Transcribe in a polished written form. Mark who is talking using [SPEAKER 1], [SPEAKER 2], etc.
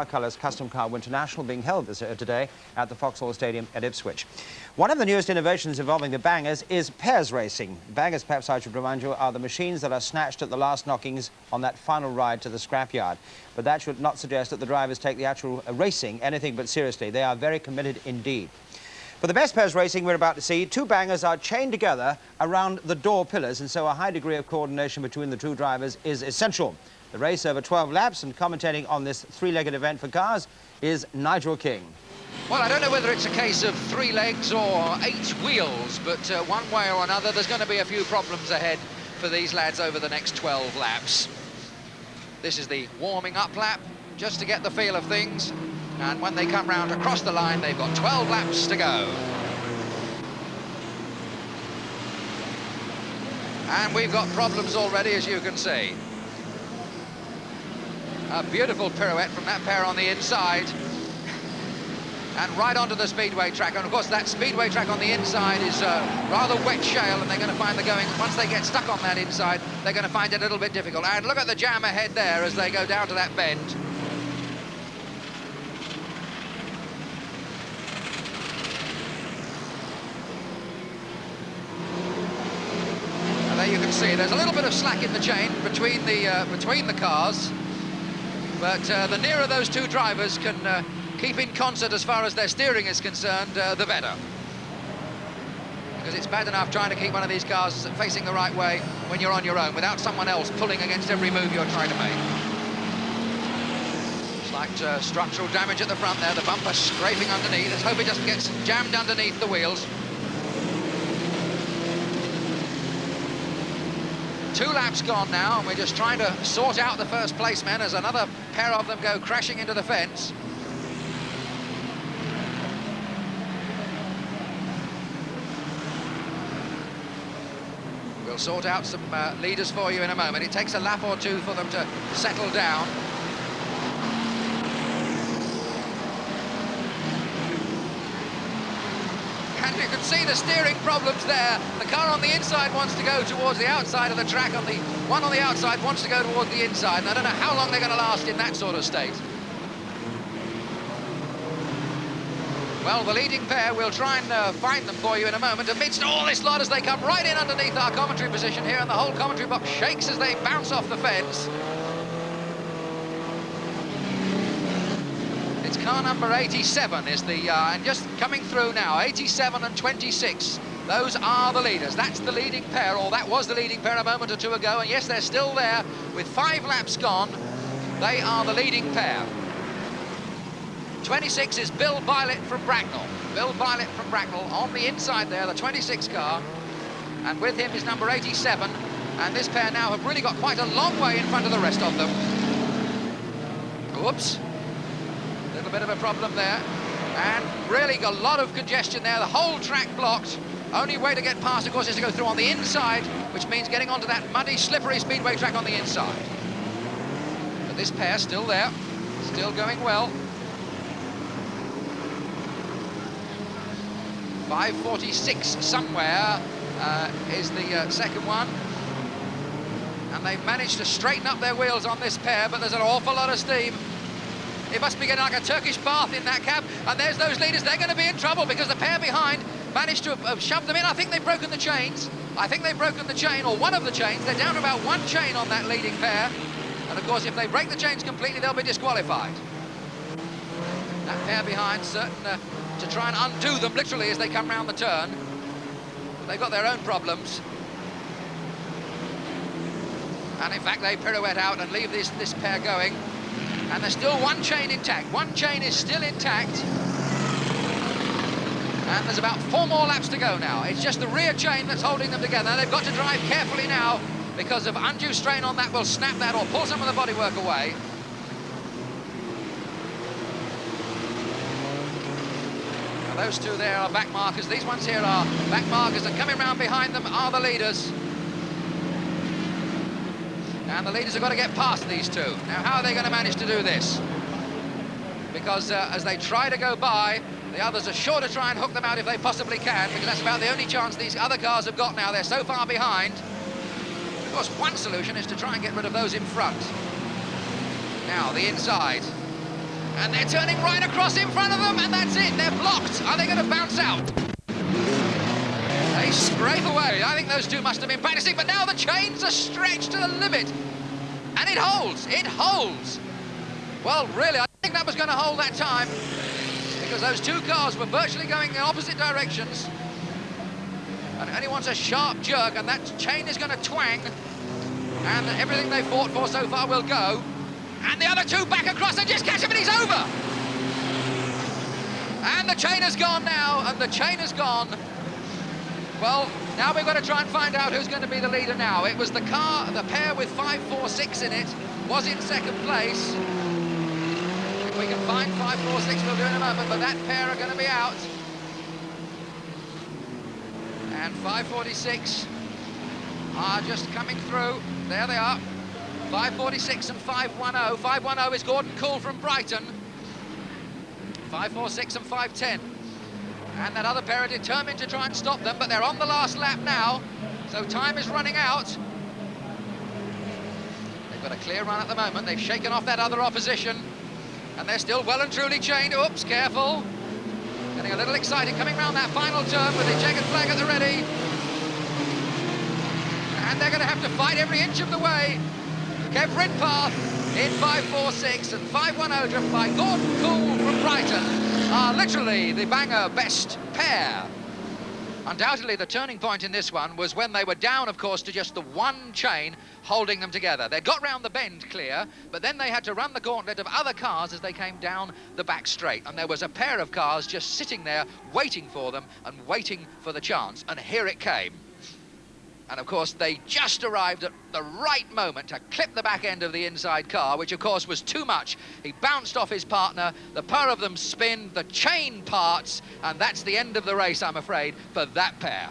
[SPEAKER 1] Colours Custom Car Winter National being held today at the Vauxhall Stadium at Ipswich. One of the newest innovations involving the bangers is pairs racing. Bangers, perhaps I should remind you, are the machines that are snatched at the last knockings on that final ride to the scrapyard. But that should not suggest that the drivers take the actual racing anything but seriously. They are very committed indeed. For the best pairs racing we're about to see, two bangers are chained together around the door pillars, and so a high degree of coordination between the two drivers is essential. The race over 12 laps, and commentating on this three-legged event for cars is Nigel King.
[SPEAKER 2] Well, I don't know whether it's a case of 3 legs or 8 wheels, but one way or another, there's going to be a few problems ahead for these lads over the next 12 laps. This is the warming-up lap, just to get the feel of things. And when they come round across the line, they've got 12 laps to go. And we've got problems already, as you can see. A beautiful pirouette from that pair on the inside. And right onto the speedway track. And of course, that speedway track on the inside is rather wet shale, and they're going to find once they get stuck on that inside, they're going to find it a little bit difficult. And look at the jam ahead there as they go down to that bend. You can see there's a little bit of slack in the chain between the cars, but the nearer those two drivers can keep in concert as far as their steering is concerned, the better. Because it's bad enough trying to keep one of these cars facing the right way when you're on your own, without someone else pulling against every move you're trying to make. Slight structural damage at the front there, the bumper scraping underneath. Let's hope it doesn't get jammed underneath the wheels. 2 laps gone now, and we're just trying to sort out the first place men as another pair of them go crashing into the fence. We'll sort out some leaders for you in a moment. It takes a lap or two for them to settle down. And you can see the steering problems there. The car on the inside wants to go towards the outside of the track, the one on the outside wants to go towards the inside, and I don't know how long they're going to last in that sort of state. Well, the leading pair, we'll try and find them for you in a moment. Amidst all this lot, as they come right in underneath our commentary position here, and the whole commentary box shakes as they bounce off the fence. It's car number 87 is the, and just coming through now, 87 and 26. Those are the leaders. That's the leading pair, or that was the leading pair a moment or two ago. And yes, they're still there with 5 laps gone. They are the leading pair. 26 is Bill Bylett from Bracknell. Bill Bylett from Bracknell on the inside there, the 26 car. And with him is number 87. And this pair now have really got quite a long way in front of the rest of them. Whoops. A bit of a problem there, and really a lot of congestion there, the whole track blocked. Only way to get past, of course, is to go through on the inside, which means getting onto that muddy, slippery speedway track on the inside. But this pair still there, still going well. 5:46 somewhere is the second one, and they've managed to straighten up their wheels on this pair, but there's an awful lot of steam. It must be getting like a Turkish bath in that cab. And there's those leaders. They're going to be in trouble because the pair behind managed to have shoved them in. I think they've broken the chains. I think they've broken the chain, or one of the chains. They're down to about 1 chain on that leading pair. And, of course, if they break the chains completely, they'll be disqualified. That pair behind, certain to try and undo them, literally, as they come round the turn. But they've got their own problems. And, in fact, they pirouette out and leave this pair going. And there's still 1 chain intact. 1 chain is still intact. And there's about 4 more laps to go now. It's just the rear chain that's holding them together. They've got to drive carefully now, because of undue strain on that will snap that or pull some of the bodywork away. Now those two there are back markers. These ones here are back markers, and coming round behind them are the leaders. And the leaders have got to get past these two. Now, how are they going to manage to do this? Because as they try to go by, the others are sure to try and hook them out if they possibly can, because that's about the only chance these other cars have got now. They're so far behind. Of course, one solution is to try and get rid of those in front. Now, the inside. And they're turning right across in front of them, and that's it. They're blocked. Are they going to bounce out? They scrape away. I think those two must have been practicing, but now the chains are stretched to the limit. And it holds. It holds. Well, really, I think that was going to hold that time, because those two cars were virtually going in opposite directions. And it only wants a sharp jerk, and that chain is going to twang. And everything they fought for so far will go. And the other two back across and just catch him, and he's over. And the chain has gone now, and the chain has gone. Well, now we've got to try and find out who's going to be the leader now. It was the car, the pair with 546 in it, was in second place. If we can find 546, we'll do in a moment, but that pair are going to be out. And 546 are just coming through. There they are. 546 and 510. 510 is Gordon Cool from Brighton. 546 and 510. And that other pair are determined to try and stop them, but they're on the last lap now, so time is running out. They've got a clear run at the moment. They've shaken off that other opposition, and they're still well and truly chained. Oops, careful. Getting a little excited coming round that final turn with the checkered flag at the ready. And they're going to have to fight every inch of the way. Kev Ridpath in 546 and 510 driven by Gordon Cool from Brighton are literally the banger best pair. Undoubtedly the turning point in this one was when they were down, of course, to just the one chain holding them together. They got round the bend clear, but then they had to run the gauntlet of other cars as they came down the back straight, and there was a pair of cars just sitting there waiting for them and waiting for the chance, and here it came. And, of course, they just arrived at the right moment to clip the back end of the inside car, which, of course, was too much. He bounced off his partner, the pair of them spin, the chain parts, and that's the end of the race, I'm afraid, for that pair.